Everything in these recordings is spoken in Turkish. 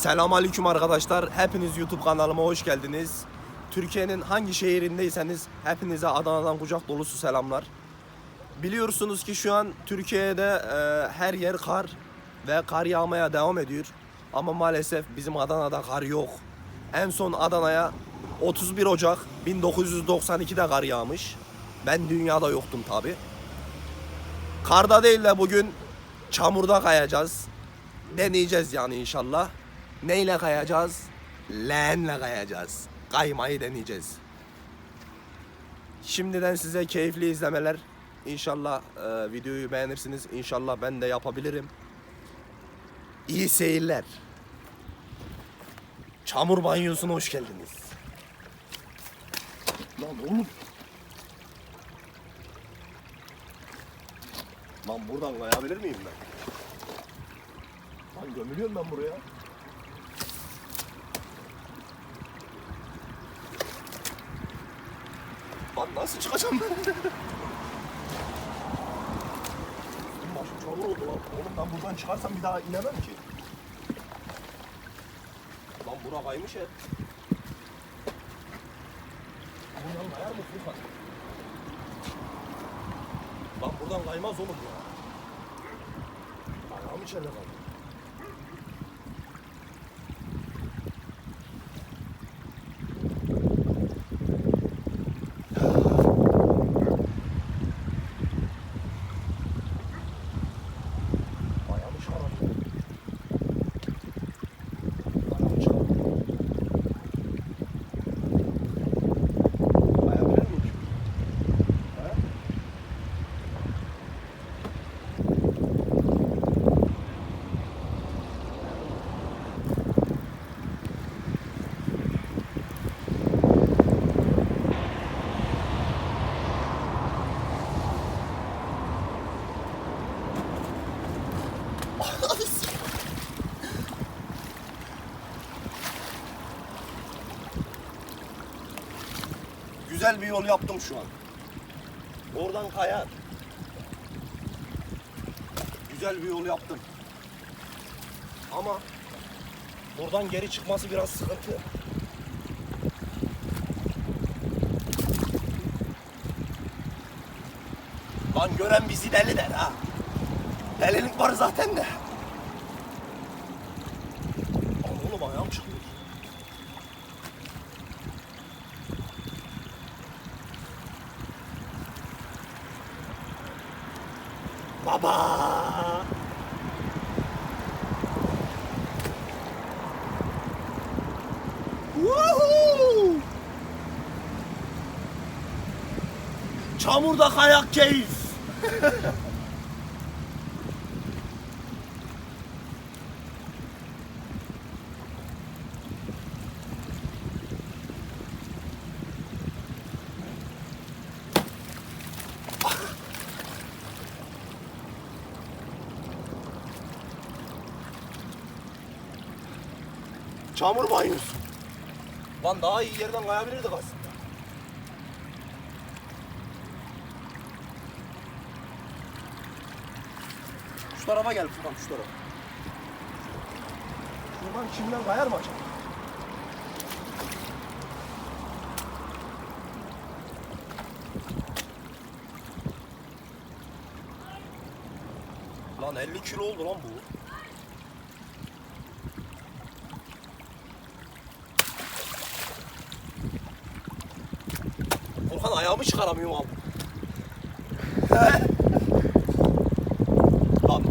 Selamünaleyküm arkadaşlar. Hepiniz YouTube kanalıma hoş geldiniz. Türkiye'nin hangi şehrindeyseniz hepinize Adana'dan kucak dolusu selamlar. Biliyorsunuz ki şu an Türkiye'de her yer kar ve kar yağmaya devam ediyor. Ama maalesef bizim Adana'da kar yok. En son Adana'ya 31 Ocak 1992'de kar yağmış. Ben dünyada yoktum tabi. Karda değil de bugün çamurda kayacağız. Deneyeceğiz yani inşallah. Neyle kayacağız? Leğenle kayacağız. Kaymayı deneyeceğiz. Şimdiden size keyifli izlemeler. İnşallah videoyu beğenirsiniz. İnşallah ben de yapabilirim. İyi seyirler. Çamur banyosuna hoş geldiniz. Lan oğlum. Lan buradan kayabilir miyim ben? Lan gömülüyorum ben buraya. Lan nasıl çıkacağım ben? Başım çamur oldu lan. Oğlum ben buradan çıkarsam bir daha inemem ki. Lan bura kaymış hep. Buradan kayar mı Furkan? Lan buradan kaymaz oğlum ya. Ayağım içeride kaldı. Güzel bir yol yaptım şu an. Oradan kayar. Güzel bir yol yaptım. Ama buradan geri çıkması biraz sıkıntı. Lan gören bizi deli der ha. Delilik var zaten de. Oğlum ayağım çıkıyor. Baba! Woohoo! Çamurda kayak keyif. Çamur banyosu. Lan daha iyi yerden kayabilirdik aslında. Şu tarafa gel Furkan, şu tarafa. Şuradan kimden kayar mı acaba? Lan 50 kilo oldu lan bu. Furkan ayağımı çıkaramıyorum abi. Lan.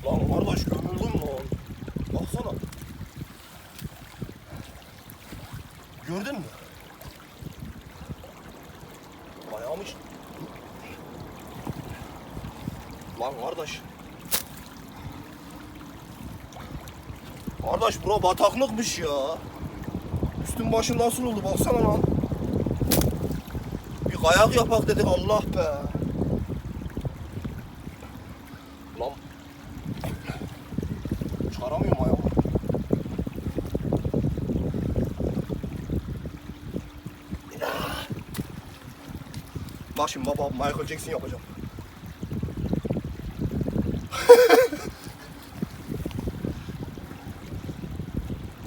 Lan kardeş gömüldüm lan. Baksana. Gördün mü? Ayağımı Lan kardeş. Kardeş bura bataklıkmış ya. Üstüm başım nasıl oldu baksana lan. Bir kayak yapak dedik Allah be. Lan. Çıkaramıyorum ayağımı. Bak şimdi baba Michael Jackson yapacağım.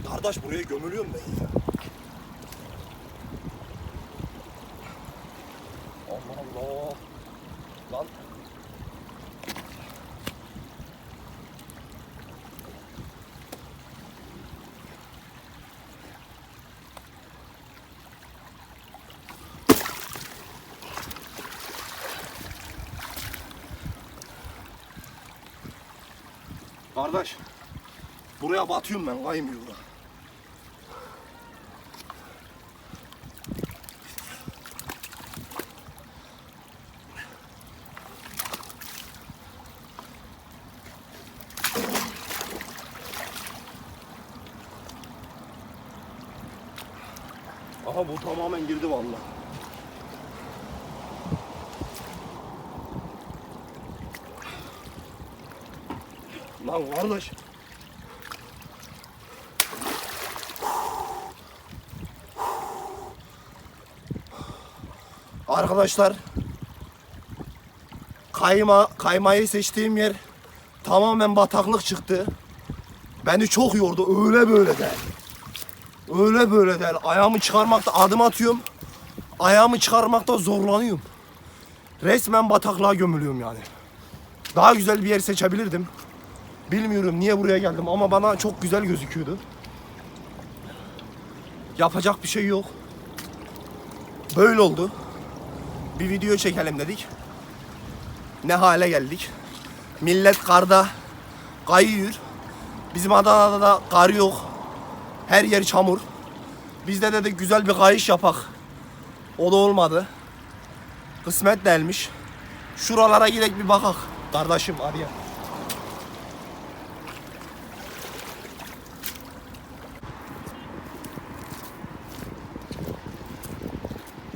Kardeş buraya gömülüyorum ben ya. Allah Allah. Lan. Kardeş, buraya batıyorum ben, kaymıyor bura. Aha bu tamamen girdi vallahi. Lan kardeş. Arkadaşlar kaymayı seçtiğim yer tamamen bataklık çıktı. Beni çok yordu, öyle böyle değil. Öyle böyle değil. Ayağımı çıkarmakta adım atıyorum. Ayağımı çıkarmakta zorlanıyorum. Resmen bataklığa gömülüyorum yani. Daha güzel bir yer seçebilirdim. Bilmiyorum niye buraya geldim ama bana çok güzel gözüküyordu. Yapacak bir şey yok. Böyle oldu. Bir video çekelim dedik. Ne hale geldik. Millet karda kayıyor. Bizim Adana'da da kar yok. Her yer çamur. Biz de dedik güzel bir kayış yapak. O da olmadı. Kısmet değilmiş. Şuralara girek bir bakak. Kardeşim hadi ya.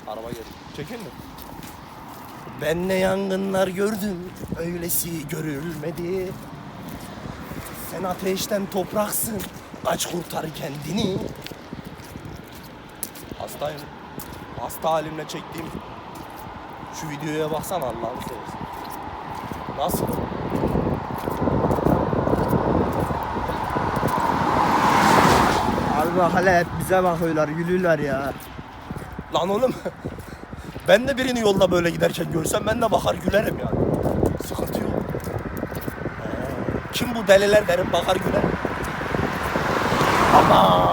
Araba gel. Çekeyim mi? Ben ne yangınlar gördüm, öylesi görülmedi. Sen ateşten topraksın, aç kurtar kendini. Hastayım. Hasta halimle çektiğim şu videoya baksana Allah'ını seversen. Nasıl? Abi bak hele hep bize bakıyorlar, gülüyorlar ya. Lan oğlum, ben de birini yolda böyle giderken görsem ben de bakar gülerim yani. Sıkıntı yok. Kim bu deliler derim bakar gülerim. Ama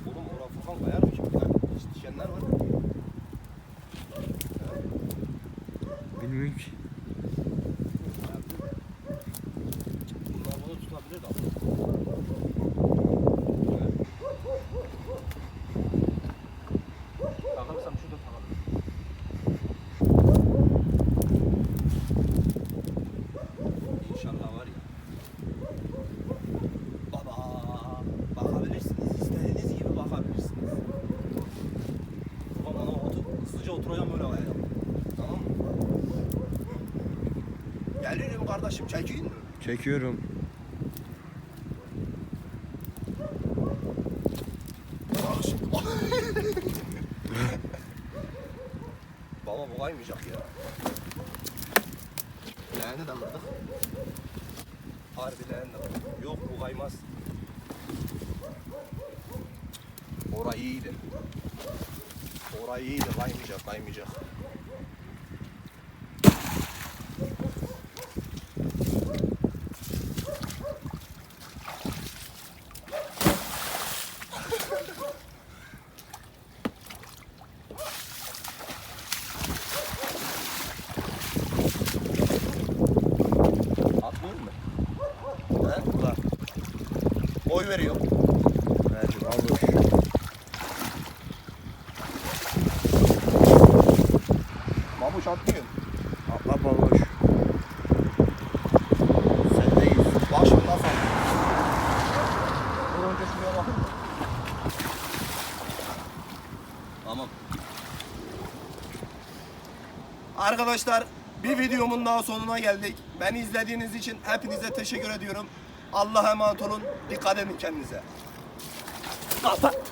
oğlum oraya Furkan kayar mı ki? Hiç düşenler var. Bilmiyorum ki. Bunlar bunu tutabilir de. Takarsam şurada takarım. İnşallah var ya. Baba bakabilirsiniz. İstediğiniz gibi bakabilirsiniz. Baba hızlıca oturacağım öyle kayacağım. Tamam mı? Gelirim kardeşim çekeyim mi? Çekiyorum. Baba bu kaymayacak ya. Leğeni de alırdık. Harbi leğen de alırdık. Yok bu kaymaz. Orayı iyiydi. Orayı iyiydi. Kaymayacak. Atmıyor mu? He? Ulan. Oy veriyor. Evet, babuş. Mamuş atmıyor. Atla babuş. Sendeyiz. Bak şimdi nasıl atıyor. Dur önce şuraya bakın. Tamam. Arkadaşlar bir videomun daha sonuna geldik. Beni izlediğiniz için hepinize teşekkür ediyorum. Allah'a emanet olun. Dikkat edin kendinize. Kapat.